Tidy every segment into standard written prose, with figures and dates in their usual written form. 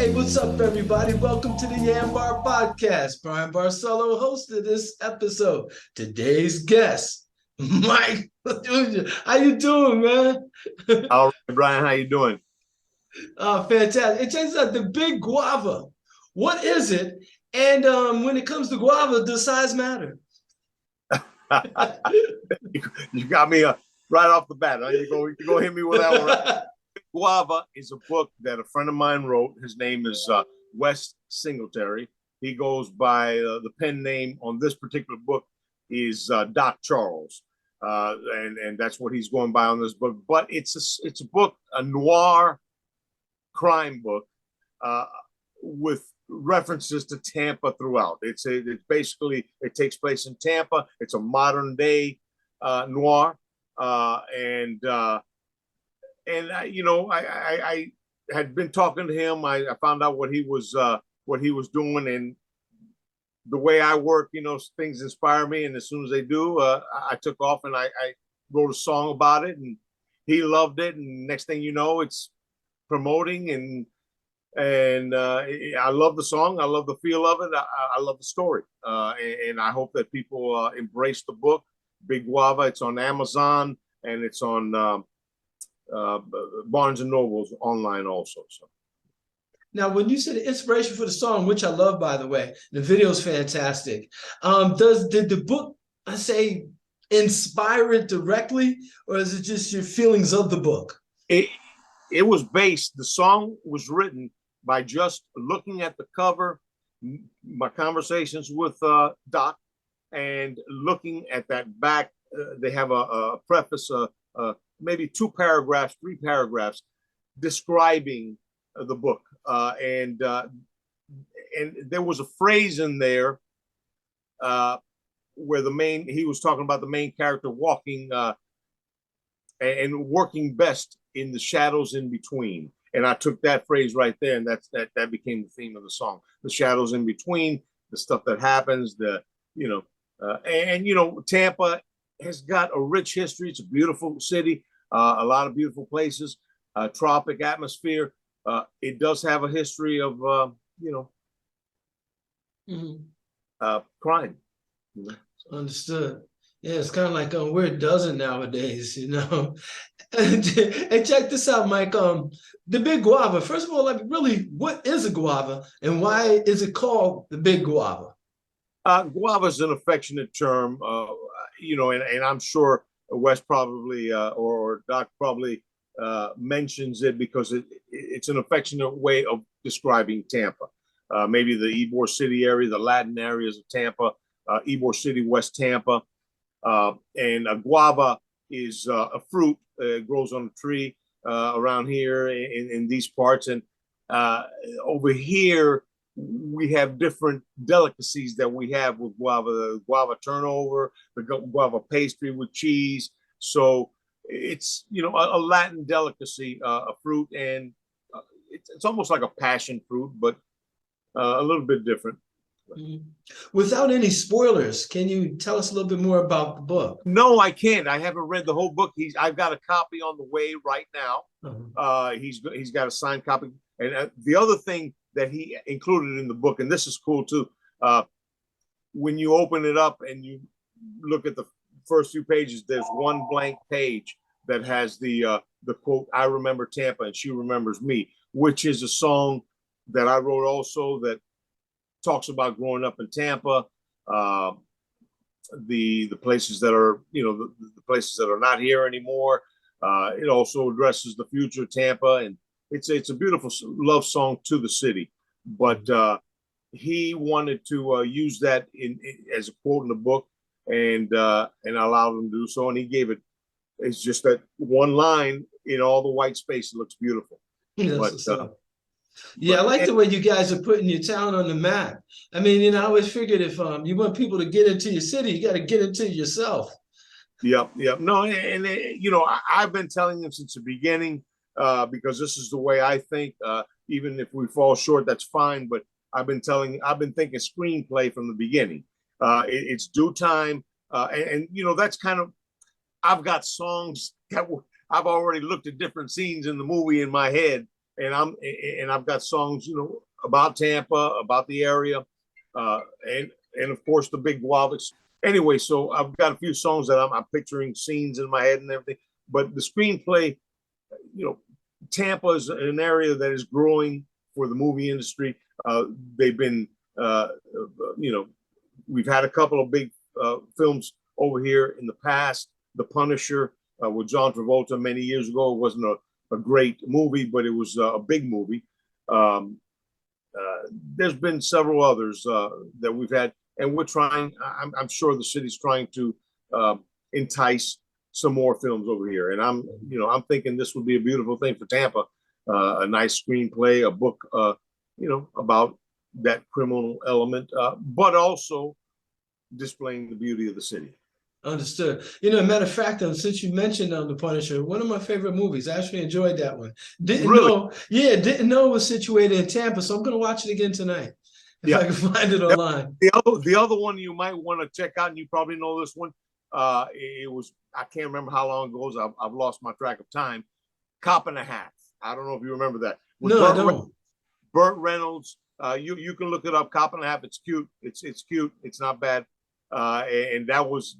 Hey, what's up, everybody? Welcome to the YanBar Podcast. Bryan Barcelo hosted this episode. Today's guest, Mike Baluja. How you doing, man? All right, Bryan, how you doing? Fantastic. It turns out the big guava. What is it? And when it comes to guava, does size matter? You got me right off the bat. Huh? You go hit me with that one. Guava is a book that a friend of mine wrote. His name is Wes Singletary. He goes by the pen name on this particular book is Doc Charles, and that's what he's going by on this book. But it's a book, a noir crime book with references to Tampa throughout. It's basically it takes place in Tampa. It's a modern day noir, I had been talking to him. I found out what he was doing, and the way I work, things inspire me. And as soon as they do, I took off and I wrote a song about it, and he loved it. And next thing you know, it's promoting, and I love the song. I love the feel of it. I love the story, and I hope that people embrace the book. Big Guava. It's on Amazon and it's on Barnes and Noble's online also. So Now, when you said the inspiration for the song, which I love, by the way, the video is fantastic. Did the book, I say, inspire it directly, or is it just your feelings of the book? It was based. The song was written by just looking at the cover, my conversations with Doc, and looking at that back. They have a preface, maybe 2 paragraphs, 3 paragraphs describing the book. And there was a phrase in there where he was talking about the main character walking and working best in the shadows in between. And I took that phrase right there, and that became the theme of the song. The shadows in between, the stuff that happens, Tampa has got a rich history. It's a beautiful city, a lot of beautiful places, tropic atmosphere. It does have a history of, crime. Understood. Yeah, it's kind of like where it doesn't nowadays, And check this out, Mike. The big guava. First of all, really, what is a guava, and why is it called the big guava? Guava is an affectionate term, and I'm sure Wes probably or Doc probably mentions it because it's an affectionate way of describing Tampa. Maybe the Ybor City area, the Latin areas of Tampa, Ybor City, West Tampa. And a guava is a fruit. It grows on a tree around here in these parts. And over here, we have different delicacies that we have with guava, the guava turnover, the guava pastry with cheese. So it's, a Latin delicacy, a fruit, and it's almost like a passion fruit, but a little bit different. Without any spoilers, can you tell us a little bit more about the book? No, I can't. I haven't read the whole book. I've got a copy on the way right now. He's got a signed copy. And the other thing that he included in the book, and this is cool too, when you open it up and you look at the first few pages, there's one blank page that has the quote, "I remember Tampa and she remembers me," which is a song that I wrote also that talks about growing up in Tampa, the places that are, the places that are not here anymore. It also addresses the future of Tampa, and it's a beautiful love song to the city. But he wanted to use that as a quote in the book, and I allowed him to do so. And he gave it. It's just that one line in all the white space. It looks beautiful. Yeah, I like the way you guys are putting your town on the map. I mean, I always figured if you want people to get into your city, you got to get into yourself. Yep. No, and I've been telling them since the beginning because this is the way I think. Even if we fall short, that's fine. But I've been thinking screenplay from the beginning. It's due time, and that's kind of. I've got songs that I've already looked at different scenes in the movie in my head. and I've got songs, about Tampa, about the area, and of course the big Guava. Anyway, so I've got a few songs that I'm picturing scenes in my head and everything. But the screenplay, Tampa is an area that is growing for the movie industry. They've been, we've had a couple of big films over here in the past. The Punisher with John Travolta many years ago. It wasn't a great movie, but it was a big movie. There's been several others that we've had, and we're trying. I'm sure the city's trying to entice some more films over here. And I'm thinking this would be a beautiful thing for Tampa. A nice screenplay, a book, about that criminal element, but also displaying the beauty of the city. Understood. Matter of fact, since you mentioned The Punisher, one of my favorite movies. I actually enjoyed that one. Didn't know it was situated in Tampa, so I'm going to watch it again tonight if I can find it online. The other one you might want to check out, and you probably know this one. It was, I can't remember how long ago it was. I've lost my track of time. Cop and a Half. I don't know if you remember that. No, I don't. Burt Reynolds. You can look it up. Cop and a Half. It's cute. It's cute. It's not bad. And that was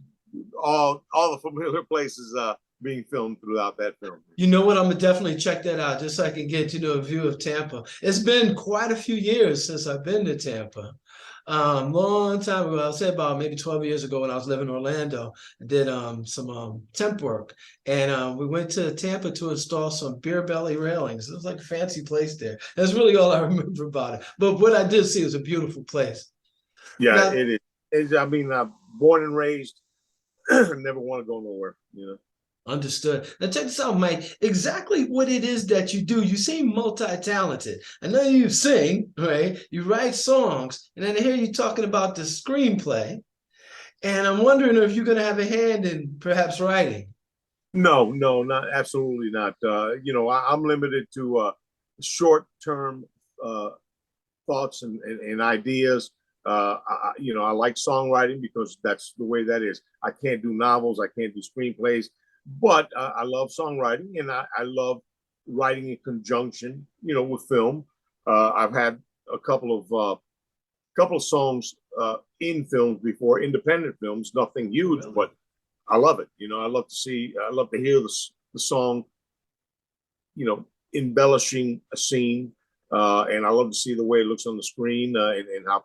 all the familiar places being filmed throughout that film. You know what? I'm gonna definitely check that out just so I can get a view of Tampa. It's been quite a few years since I've been to Tampa. Long time ago, I'll say about maybe 12 years ago when I was living in Orlando, I did some temp work, and we went to Tampa to install some beer belly railings. It was like a fancy place there. That's really all I remember about it. But what I did see was a beautiful place. Yeah, now, it is. I mean, born and raised, never want to go nowhere, Understood. Now check this out, Mike. Exactly what it is that you do. You seem multi-talented. I know you sing, right? You write songs, and then I hear you talking about the screenplay. And I'm wondering if you're going to have a hand in perhaps writing. No, not absolutely not. I'm limited to short-term thoughts and ideas. I like songwriting because that's the way that is. I can't do novels. I can't do screenplays. But I love songwriting, and I love writing in conjunction, with film. I've had a couple of songs in films before, independent films, nothing huge, really? But I love it. I love to hear the song, embellishing a scene, and I love to see the way it looks on the screen and how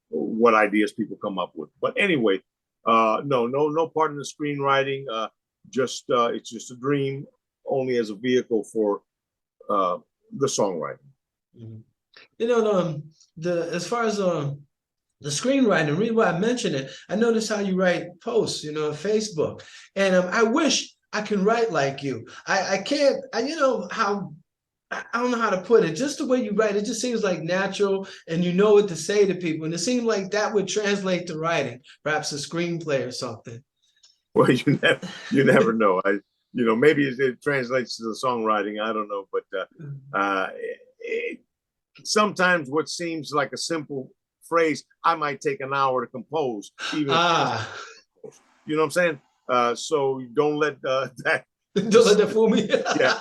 what ideas people come up with. But anyway, no part in the screenwriting. It's just a dream, only as a vehicle for the songwriting. Mm-hmm. As far as the screenwriting, the reason why I mention it, I notice how you write posts, on Facebook, and I wish I can write like you. I can't. I don't know how to put it. Just the way you write, it just seems like natural, and you know what to say to people, and it seems like that would translate to writing, perhaps a screenplay or something. Well, you never know. Maybe it translates to the songwriting. I don't know, but sometimes what seems like a simple phrase, I might take an hour to compose. You know what I'm saying? So don't let that. Don't let that fool me. Yeah.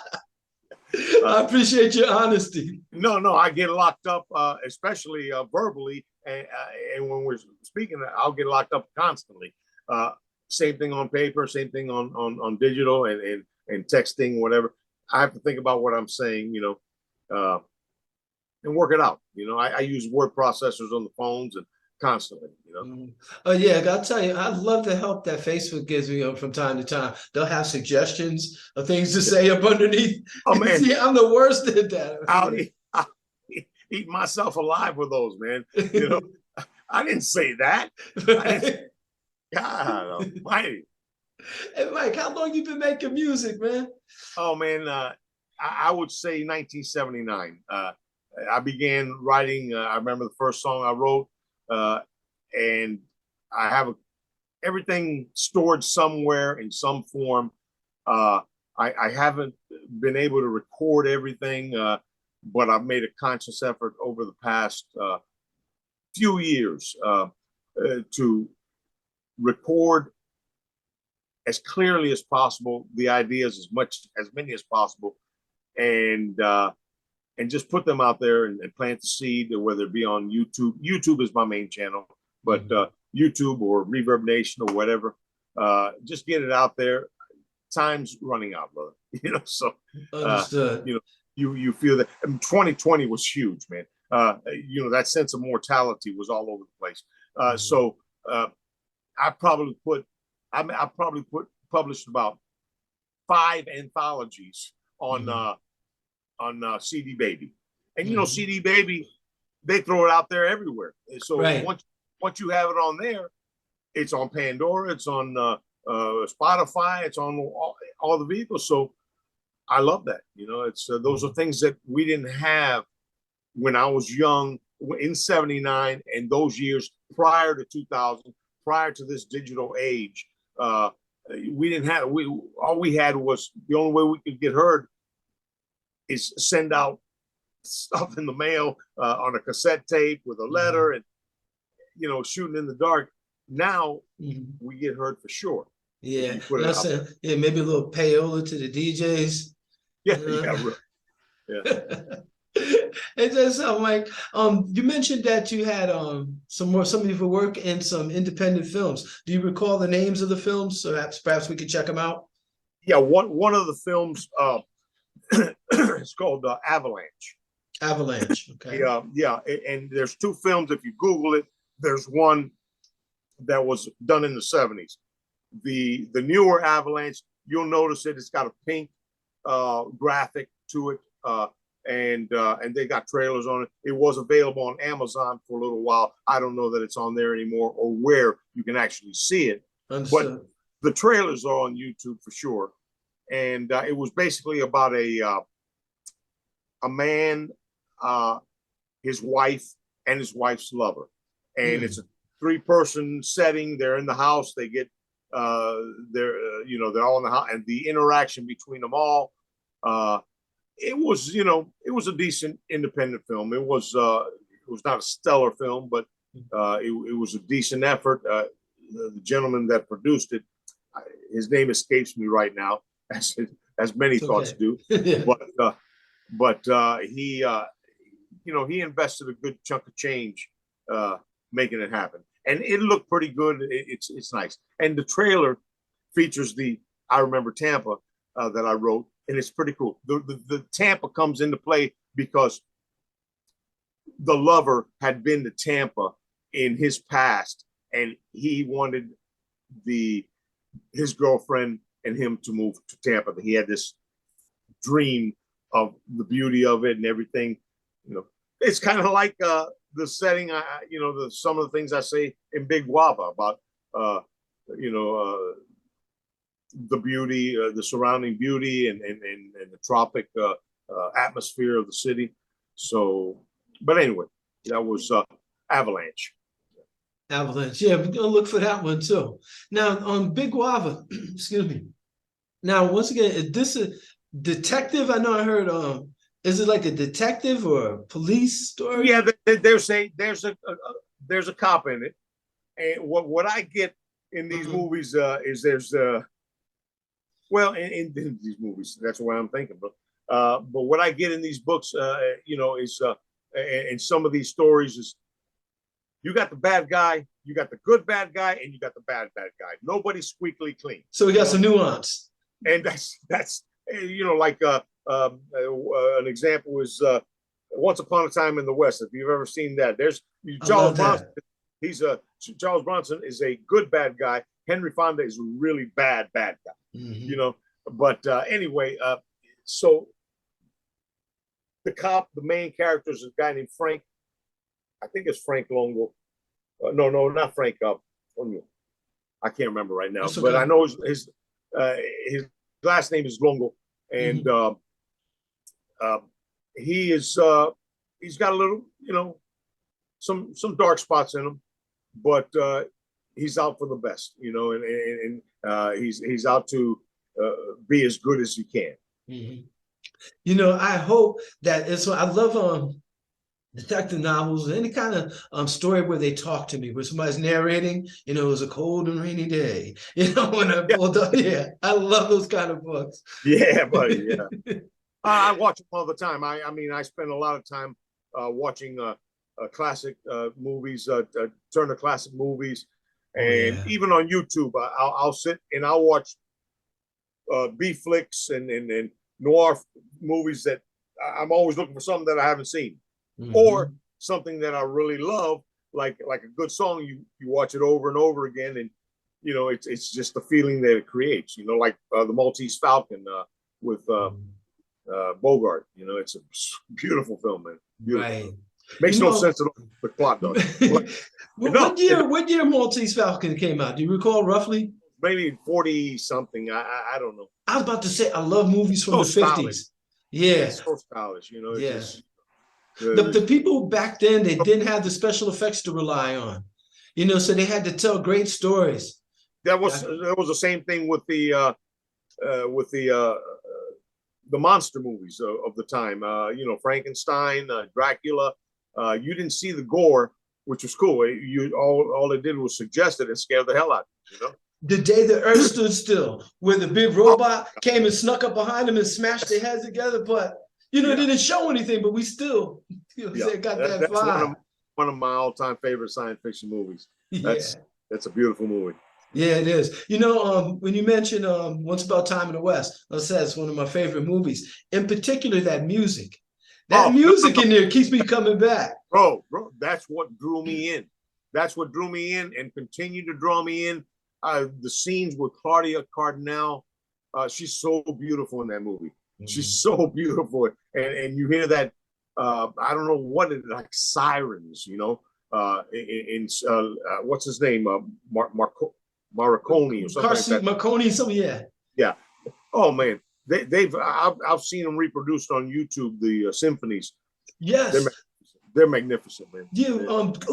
I appreciate your honesty. No, I get locked up, especially verbally, and when we're speaking, I'll get locked up constantly. Same thing on paper, same thing on digital and texting, whatever. I have to think about what I'm saying, and work it out. I use word processors on the phones and constantly, Oh yeah, I gotta tell you, I love the help that Facebook gives me from time to time. They'll have suggestions of things to say up underneath. Oh man, see, I'm the worst at that. I'll eat myself alive with those, man. I didn't say that. God almighty. Hey Mike, how long you been making music, man? Oh man, I would say 1979. I began writing. I remember the first song I wrote, and I have everything stored somewhere in some form. I haven't been able to record everything, but I've made a conscious effort over the past few years to record as clearly as possible the ideas, as many as possible, and and just put them out there and plant the seed, whether it be on YouTube. YouTube is my main channel, but YouTube or Reverb Nation or whatever, just get it out there. Time's running out, brother. So Understood. You feel that. I mean, 2020 was huge, man. That sense of mortality was all over the place. So I probably published about 5 anthologies on CD Baby, and CD Baby, they throw it out there everywhere. So once you have it on there, it's on Pandora, it's on Spotify, it's on all the vehicles. So I love that. It's those are things that we didn't have when I was young in '79 and those years prior to 2000, prior to this digital age. We didn't have. All we had was the only way we could get heard is send out stuff in the mail on a cassette tape with a letter and shooting in the dark. Now we get heard for sure. Yeah, maybe a little payola to the DJs. Yeah. It does sound like you mentioned that you had some of your work in some independent films. Do you recall the names of the films? So perhaps we could check them out. Yeah, one of the films it's called Avalanche. Avalanche. Okay. Yeah, and there's 2 films. If you Google it, there's one that was done in the '70s. The newer Avalanche, you'll notice it's got a pink graphic to it, and they got trailers on it. It was available on Amazon for a little while. I don't know that it's on there anymore or where you can actually see it. Understood. But the trailers are on YouTube for sure. And it was basically about a man, his wife, and his wife's lover, and it's a 3-person setting. They're in the house. They get they're all in the house, and the interaction between them all. It was a decent independent film. It was not a stellar film, but it was a decent effort. The gentleman that produced it, his name escapes me right now, as many thoughts do. But he invested a good chunk of change making it happen, and it looked pretty good. It's nice, and the trailer features the I Remember Tampa that I wrote, and it's pretty cool. The Tampa comes into play because the lover had been to Tampa in his past, and he wanted his girlfriend and him to move to Tampa. He had this dream of the beauty of it and everything. It's kind of like the setting. Some of the things I say in Big Guava about the beauty, the surrounding beauty, and the tropic atmosphere of the city. So, but anyway, that was Avalanche. Avalanche. Yeah, we're gonna look for that one too. Now on Big Guava, excuse me. Now, once again, is this a detective? I know I heard is it like a detective or a police story? Yeah, there's a cop in it. And what I get in these movies is there's in these movies, that's what I'm thinking. But what I get in these books, is and some of these stories is you got the bad guy, you got the good bad guy, and you got the bad guy. Nobody's squeaky clean. So we got some nuance. And that's like an example is Once Upon a Time in the West. If you've ever seen that, there's Charles Bronson. Charles Bronson is a good bad guy. Henry Fonda is a really bad guy. But anyway, so the main character is a guy named Frank. I think it's Frank Longo. No, not Frank. I can't remember right now, but I know his last name is Longo, and he's got a little, some dark spots in him, but he's out for the best, and he's out to be as good as he can. I hope that I love detective novels, any kind of story where they talk to me, where somebody's narrating, it was a cold and rainy day, when I pulled up. Yeah, I love those kind of books. Yeah, buddy. Yeah. I watch them all the time. I mean, I spend a lot of time watching classic movies, Turner Classic Movies, Oh and yeah. even on YouTube, I'll sit and I'll watch B flicks and noir movies that I'm always looking for something that I haven't seen, or something that I really love, like a good song. You watch it over and over again, and it's just the feeling that it creates. Like the Maltese Falcon with Bogart. It's a beautiful film, man. Beautiful Right. film. Makes no sense at all. The plot does. What year Maltese Falcon came out? Do you recall roughly? Maybe 40 something. I don't know. I was about to say I love movies from So the stylish. 50s. Yeah. It's so stylish. It's Yeah. just The people back then, they didn't have the special effects to rely on. So they had to tell great stories. that was the same thing with the monster movies of the time. Frankenstein, Dracula. You didn't see the gore, which was cool. All it did was suggest it and scare the hell out of you. The Day the Earth Stood Still, where the big robot came and snuck up behind them and smashed their heads together, but it didn't show anything. But we still, got that that's vibe. one of my all-time favorite science fiction movies. That's a beautiful movie. Yeah, it is. When you mentioned Once Upon a Time in the West, I said it's one of my favorite movies. In particular, that music. That music in there keeps me coming back. Bro, that's what drew me in. That's what drew me in and continued to draw me in. The scenes with Claudia Cardinal, she's so beautiful in that movie. She's so beautiful. And you hear that, I don't know what it is, like sirens, what's his name? Marconi or something like that. Marconi, something, yeah. Yeah. Oh man, I've seen them reproduced on YouTube. The symphonies. Yes. They're magnificent, man. Yeah.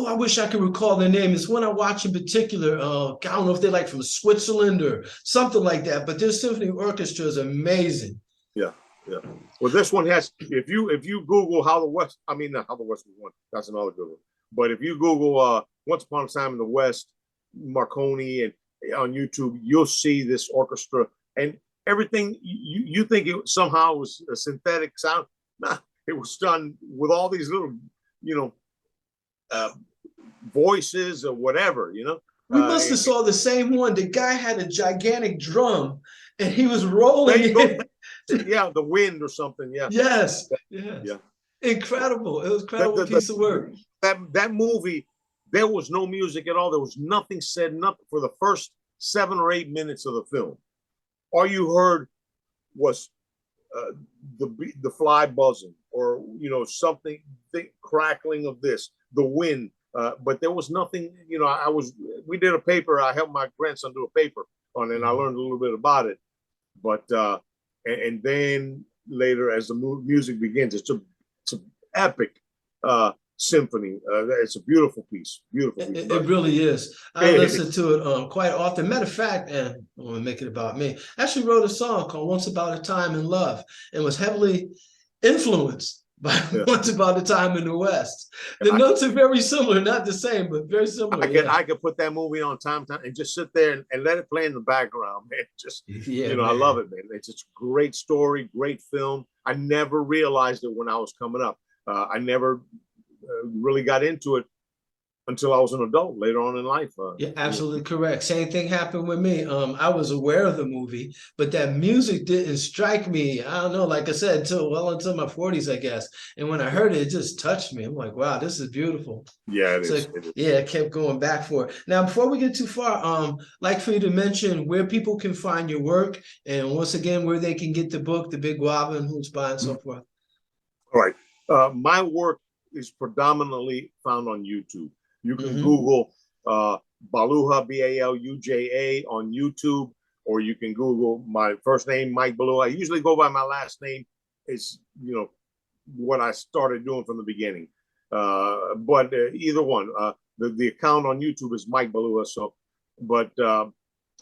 I wish I could recall their name. It's one I watch in particular. I don't know if they're like from Switzerland or something like that, but their symphony orchestra is amazing. Yeah. Well, this one has. If you Google how the West, I mean not how the West was won. That's another good one. But if you Google Once Upon a Time in the West, Marconi, and on YouTube, you'll see this orchestra and everything. You think it somehow was a synthetic sound? Nah, it was done with all these little, voices or whatever. We must have saw the same one. The guy had a gigantic drum, and he was rolling it. Yeah, the wind or something. Yeah. Yes. Yeah. Incredible. It was incredible piece of work. That movie, there was no music at all. There was nothing said, nothing for the first 7 or 8 minutes of the film. All you heard was the fly buzzing, or something, crackling of this, the wind. But there was nothing. We did a paper. I helped my grandson do a paper on it, and I learned a little bit about it. But and then later, as the music begins, it's an epic symphony. It's a beautiful piece. Beautiful piece. It really is. I listen to it quite often. Matter of fact, and I want to make it about me. I actually wrote a song called "Once Upon a Time in Love" and was heavily influenced by Once Upon a Time in the West. The notes are very similar, not the same, but very similar. I could put that movie on time and just sit there and let it play in the background, man. Just man. I love it, man. It's just a great story, great film. I never realized it when I was coming up. I never really got into it until I was an adult later on in life. You're absolutely correct. Same thing happened with me. I was aware of the movie, but that music didn't strike me. I don't know, like I said, until my 40s, I guess. And when I heard it, it just touched me. I'm like, wow, this is beautiful. Yeah, it is. Yeah, I kept going back for it. Now, before we get too far, like for you to mention where people can find your work, and once again, where they can get the book, The Big Guava, and who's buying, and so forth. All right. My work is predominantly found on YouTube. You can Google Baluja, Baluja on YouTube, or you can Google my first name, Mike Baluja. I usually go by my last name. It's what I started doing from the beginning. But either one, the account on YouTube is Mike Baluja. So,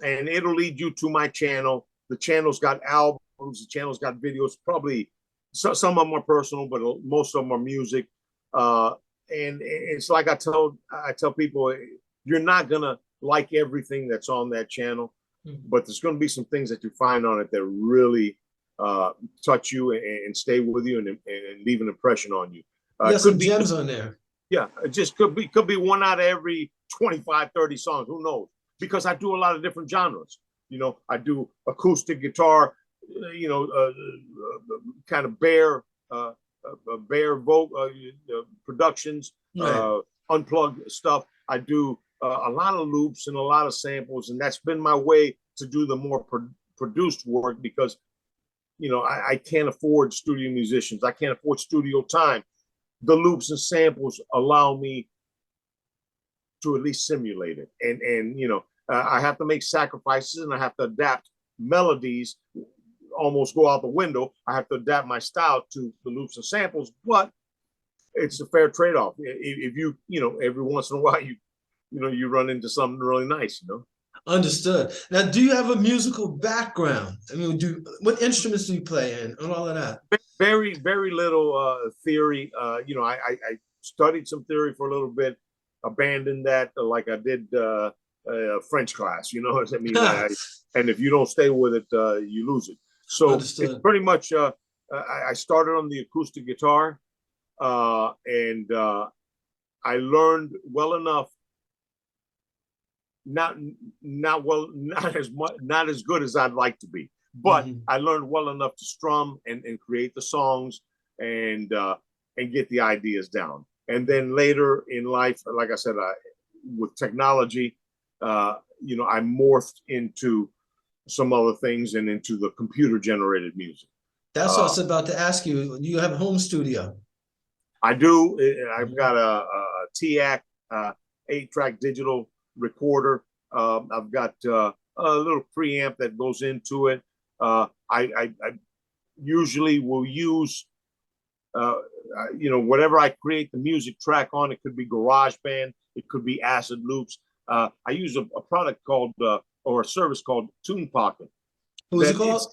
and it'll lead you to my channel. The channel's got albums. The channel's got videos. Probably some of them are personal, but most of them are music. And it's like I tell people, you're not gonna like everything that's on that channel, but there's gonna be some things that you find on it that really touch you and stay with you and leave an impression on you. You got some gems on there. Yeah, it just could be one out of every 25, 30 songs. Who knows? Because I do a lot of different genres. You know, I do acoustic guitar, you know, kind of bare vocal productions, right. Unplugged stuff. I do a lot of loops and a lot of samples, and that's been my way to do the more produced work because, you know, I can't afford studio musicians. I can't afford studio time. The loops and samples allow me to at least simulate it. And you know, I have to make sacrifices and I have to adapt melodies, almost go out the window. I have to adapt my style to the loops and samples, but it's a fair trade-off. If you know, every once in a while, you know, you run into something really nice, you know. Understood. Now, do you have a musical background? I mean, what instruments do you play in and all of that? Very, very little theory. You know, I studied some theory for a little bit, abandoned that like I did French class, you know. I mean, and if you don't stay with it, you lose it. So Understood. It's pretty much, I started on the acoustic guitar and I learned well enough, not as good as I'd like to be, but I learned well enough to strum and create the songs and get the ideas down. And then later in life, like I said, with technology, you know, I morphed into some other things and into the computer generated music. That's what I was about to ask you. Do you have a home studio? I do. I've got a TAC 8-track digital recorder. I've got a little preamp that goes into it. I usually will use, you know, whatever I create the music track on. It could be GarageBand, it could be Acid Loops. I use a product called, or a service called Tune Pocket. What's it called?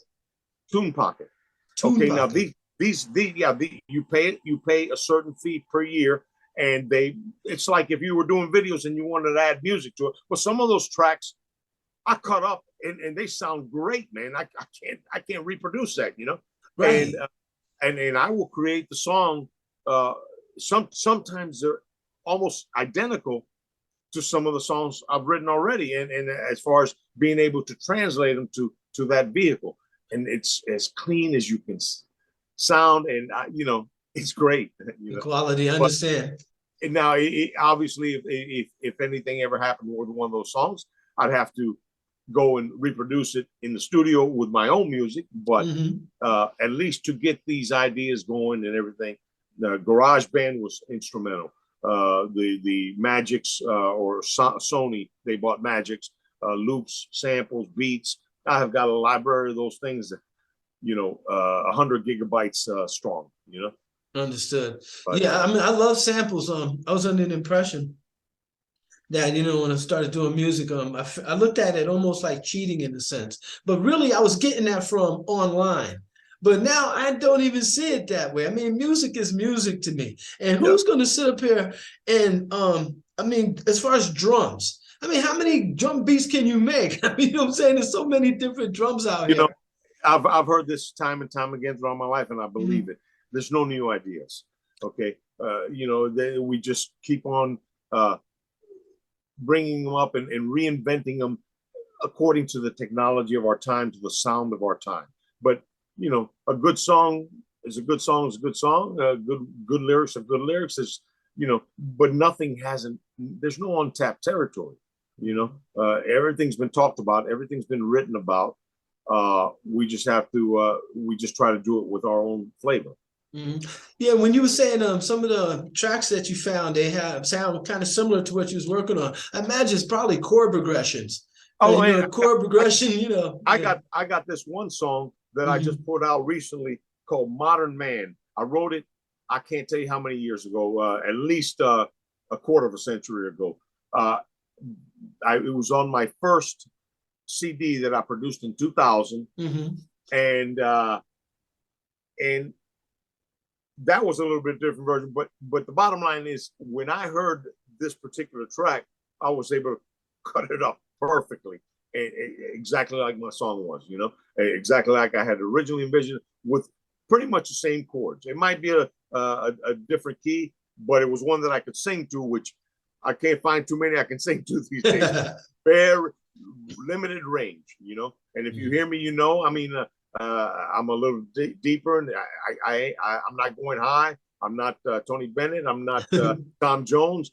Tune Pocket. Tune okay, Pocket. Now you pay a certain fee per year, and it's like if you were doing videos and you wanted to add music to it. Well, some of those tracks I cut up and they sound great, man. I can't reproduce that, you know. Right. And I will create the song. Sometimes they're almost identical to some of the songs I've written already, and as far as being able to translate them to that vehicle, and it's as clean as you can sound, and you know, it's great. You know? Quality, I understand. But now, obviously, if anything ever happened with one of those songs, I'd have to go and reproduce it in the studio with my own music. But at least to get these ideas going and everything, GarageBand was instrumental. The Magix or Sony, they bought Magix, loops, samples, beats. I have got a library of those things that, you know, 100 gigabytes strong, you know. Understood. But, yeah, I mean, I love samples. I was under the impression that, you know, when I started doing music, I looked at it almost like cheating in a sense, but really I was getting that from online. But now I don't even see it that way. I mean, music is music to me. And who's going to sit up here and, I mean, as far as drums, I mean, how many drum beats can you make? I mean, you know what I'm saying? There's so many different drums out here. You know, I've heard this time and time again throughout my life, and I believe it. There's no new ideas. Okay. You know, we just keep on bringing them up and reinventing them according to the technology of our time, to the sound of our time. But, you know, a good song is a good song is a good song. Good lyrics are good lyrics. Is, you know, but there's no untapped territory. You know, everything's been talked about. Everything's been written about. We just have to, we just try to do it with our own flavor. Yeah, when you were saying some of the tracks that you found, they sound kind of similar to what you was working on. I imagine it's probably chord progressions. Oh, you know, chord progression, you know. I got this one song that I just put out recently called Modern Man. I wrote it, I can't tell you how many years ago, at least a quarter of a century ago. It was on my first CD that I produced in 2000. And that was a little bit different version, but the bottom line is, when I heard this particular track, I was able to cut it up perfectly. exactly like my song was, exactly like I had originally envisioned, with pretty much the same chords. It might be a different key, but it was one that I could sing to, which I can't find too many I can sing to these days. Very limited range, And if you hear me, I mean, I'm a little deeper, and I'm not going high. I'm not Tony Bennett. I'm not Tom Jones.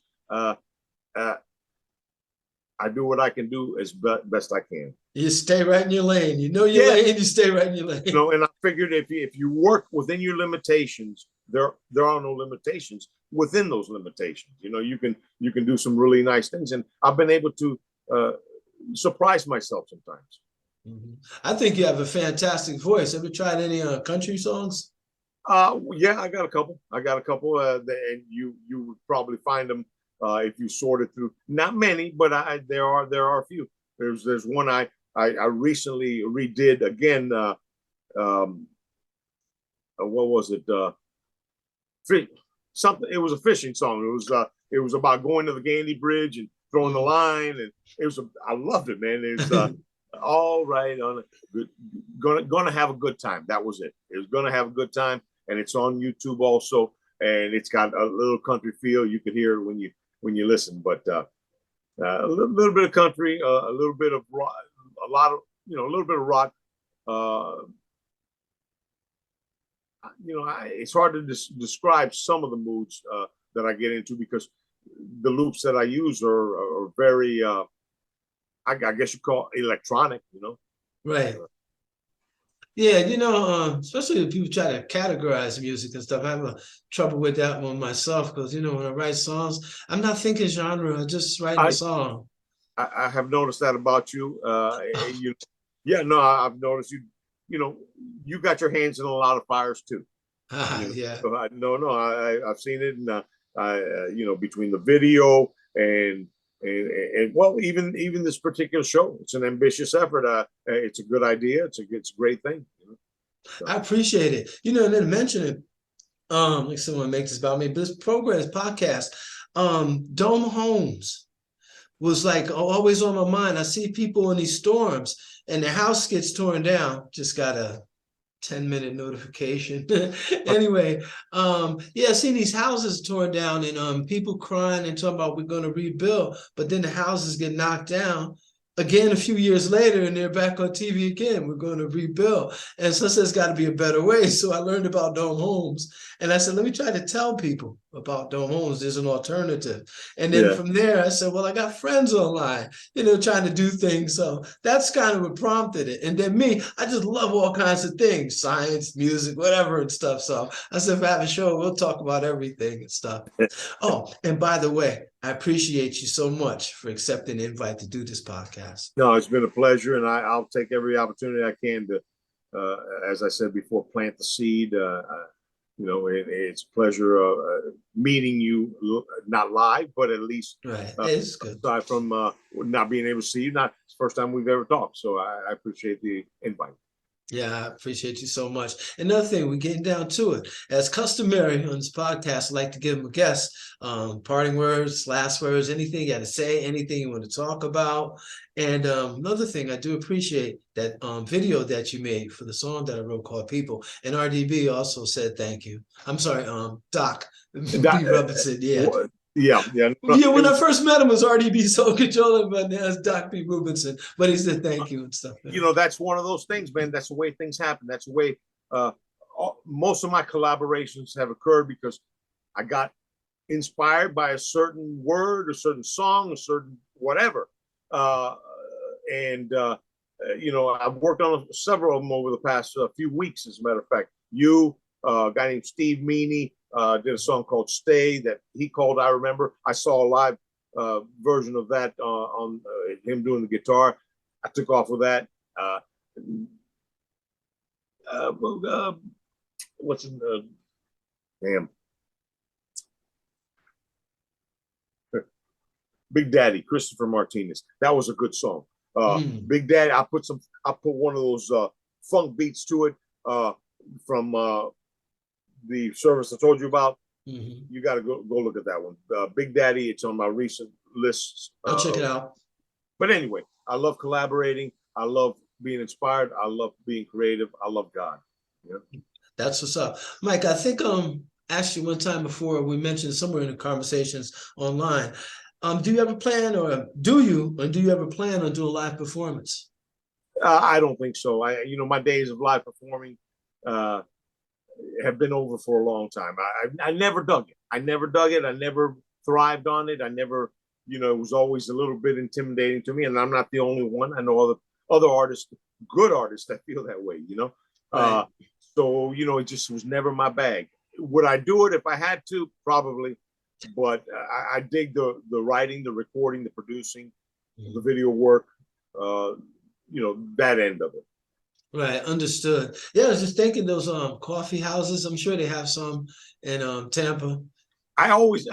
I do what I can do as best I can. You stay right in your lane. You know your lane. You stay right in your lane. And I figured if you work within your limitations, there are no limitations within those limitations. You can do some really nice things, and I've been able to surprise myself sometimes. Mm-hmm. I think you have a fantastic voice. Ever tried any country songs? Yeah, I got a couple. And you would probably find them if you sorted through. Not many, but there are a few. There's one I recently redid again. What was it? Something. It was a fishing song. It was about going to the Gandy Bridge and throwing the line, and I loved it, man. It's all right on it. Gonna have a good time. That was it. It was gonna have a good time, and it's on YouTube also, and it's got a little country feel. You could hear it when you listen, but a little bit of country, a little bit of rock, a little bit of rock. It's hard to describe some of the moods that I get into, because the loops that I use are very, I guess you call electronic, Right. Yeah, especially if people try to categorize music and stuff. I have trouble with that one myself, because, when I write songs, I'm not thinking genre. I just write a song. I have noticed that about you. I've noticed you. You got your hands in a lot of fires too. Yeah. So I've seen it, and between the video and well, even this particular show, it's an ambitious effort. It's a good idea. It's a great thing. So. I appreciate it. And then mention it. Like someone make this about me, but this podcast, Dome Homes was like always on my mind. I see people in these storms and the house gets torn down. Just got a 10-minute notification. Anyway, I seen these houses torn down, and people crying and talking about we're going to rebuild, but then the houses get knocked down again a few years later, and they're back on TV again. We're going to rebuild. And so there's got to be a better way. So I learned about Dome Homes, and I said, let me try to tell people about Dome Homes. There's an alternative. And then from there, I said, well, I got friends online, trying to do things. So that's kind of what prompted it. And then me, I just love all kinds of things, science, music, whatever and stuff. So I said, if I have a show, we'll talk about everything and stuff. Oh, and by the way, I appreciate you so much for accepting the invite to do this podcast. No, it's been a pleasure, and I'll take every opportunity I can to, as I said before, plant the seed. It's a pleasure meeting you, not live, but at least it's good. Aside from not being able to see you, it's the first time we've ever talked. So I appreciate the invite. Yeah, I appreciate you so much. Another thing, we're getting down to it. As customary on this podcast, I like to give them a guest, parting words, last words, anything you got to say, anything you want to talk about. And another thing, I do appreciate that video that you made for the song that I wrote called People. And RDB also said thank you. I'm sorry, Doc B. Robinson. Yeah, when I first met him, it was RDB Soul Controller, but now it's Doc B. Robinson. But he said thank you and stuff. That's one of those things, man. That's the way things happen. That's the way most of my collaborations have occurred, because I got inspired by a certain word, a certain song, a certain whatever. I've worked on several of them over the past few weeks, as a matter of fact. A guy named Steve Meany, did a song called Stay that he called I Remember. I saw a live version of that on him doing the guitar. I took off with that. What's in the damn Big Daddy, Christopher Martinez. That was a good song. Big Daddy, I put one of those funk beats to it from the service I told you about. You got to go look at that one. Big Daddy, it's on my recent lists. I'll check it out. But anyway, I love collaborating. I love being inspired. I love being creative. I love God. Yeah. That's what's up. Mike, I think asked you one time before, we mentioned somewhere in the conversations online. Do you ever plan or do you ever plan on doing live performance? I don't think so. My days of live performing uh, have been over for a long time. I never dug it. I never dug it. I never thrived on it. I never, it was always a little bit intimidating to me. And I'm not the only one. I know other artists, good artists that feel that way, Right. So, it just was never my bag. Would I do it if I had to? Probably. But I dig the writing, the recording, the producing, the video work, that end of it. Right, understood. Yeah, I was just thinking those coffee houses. I'm sure they have some in Tampa. I always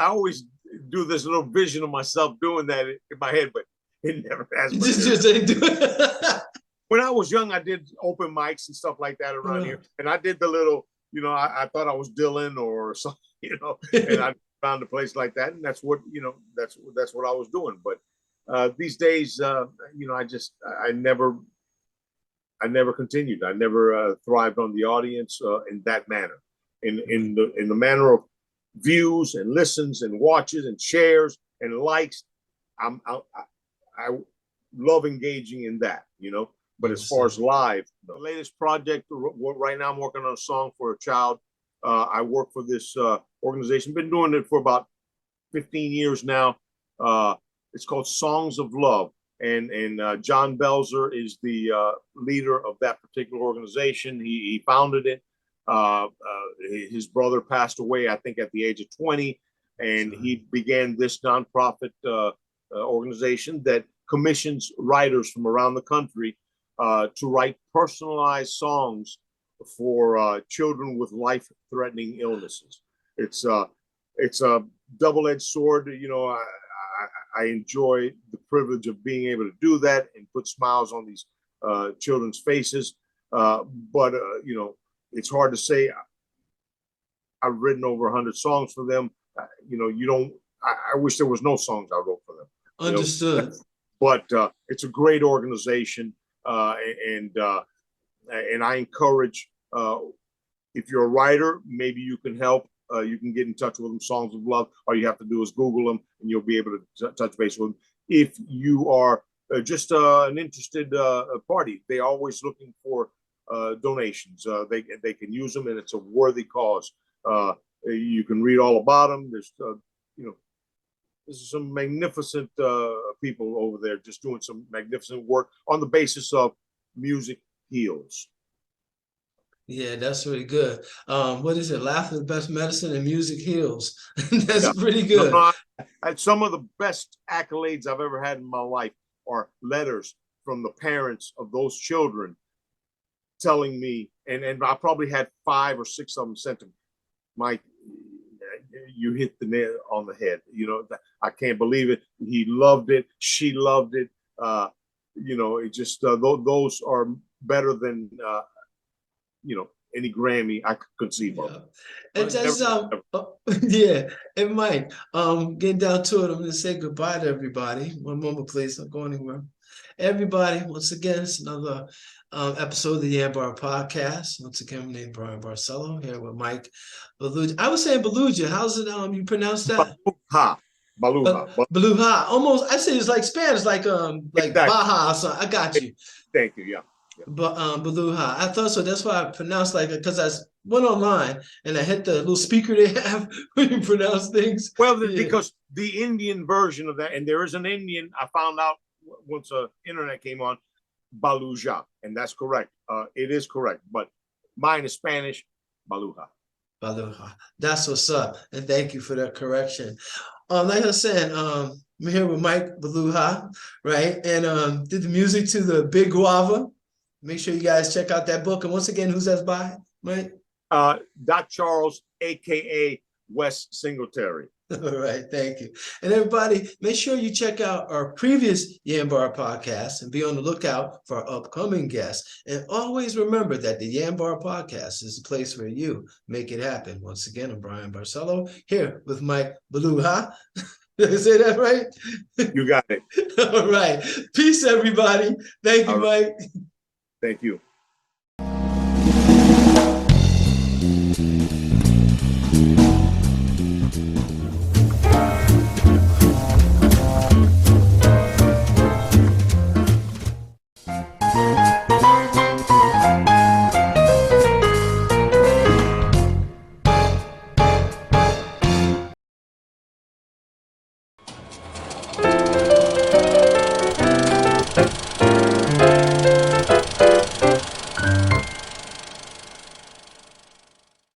do this little vision of myself doing that in my head, but it never has. Just ain't do it. When I was young, I did open mics and stuff like that around here, and I did the little, I thought I was Dylan or something, and I found a place like that, and that's what that's what I was doing. But these days, I never continued. I never thrived on the audience in that manner, in the manner of views and listens and watches and shares and likes. I love engaging in that, But as far as live, the latest project right now, I'm working on a song for a child. I work for this organization. Been doing it for about 15 years now. It's called Songs of Love. And John Belzer is the leader of that particular organization. He founded it. His brother passed away, I think, at the age of 20, and he began this nonprofit organization that commissions writers from around the country to write personalized songs for children with life-threatening illnesses. It's a double-edged sword. I enjoy the privilege of being able to do that and put smiles on these children's faces. But it's hard to say. I've written over 100 songs for them. I wish there was no songs I wrote for them. Understood. But it's a great organization, and I encourage, if you're a writer, maybe you can help. You can get in touch with them, Songs of Love. All you have to do is Google them, and you'll be able to touch base with them. If you are just an interested party, they're always looking for donations. They can use them, and it's a worthy cause. You can read all about them. There's some magnificent people over there just doing some magnificent work on the basis of music heals. Yeah, that's really good. What is it? Laughter is the best medicine and music heals. That's pretty good. Some of the best accolades I've ever had in my life are letters from the parents of those children telling me, and I probably had 5 or 6 of them sent to me, Mike, you hit the nail on the head. I can't believe it. He loved it. She loved it. It just, those are better than, any Grammy I could conceive of. And just, yeah. And Mike, getting down to it, I'm going to say goodbye to everybody. One moment, please. Don't go anywhere. Everybody, once again, it's another episode of the YanBar Podcast. Once again, I'm named Bryan Barcelo, here with Mike Baluja. I was saying Baluja. How's it you pronounce that? Baluja. Baluja. Almost, I say it's like Spanish, like exactly. Baja or something. I got you. Thank you, yeah. But Baluja. I thought so. That's why I pronounced like it, because I went online and I hit the little speaker they have when you pronounce things. Well, because the Indian version of that, and there is an Indian, I found out once the internet came on, Baluja, and that's correct. It is correct, but mine is Spanish, Baluja. Baluja. That's what's up, and thank you for that correction. Like I said, I'm here with Mike Baluja, right? And did the music to the Big Guava. Make sure you guys check out that book. And once again, who's that by, Mike? Doc Charles, aka Wes Singletary. All right, thank you. And everybody, make sure you check out our previous YanBar podcast and be on the lookout for our upcoming guests. And always remember that the YanBar Podcast is the place where you make it happen. Once again, I'm Bryan Barcelo here with Mike Baluja. Did I say that right? You got it. All right. Peace, everybody. Thank you, All right. Mike. Thank you.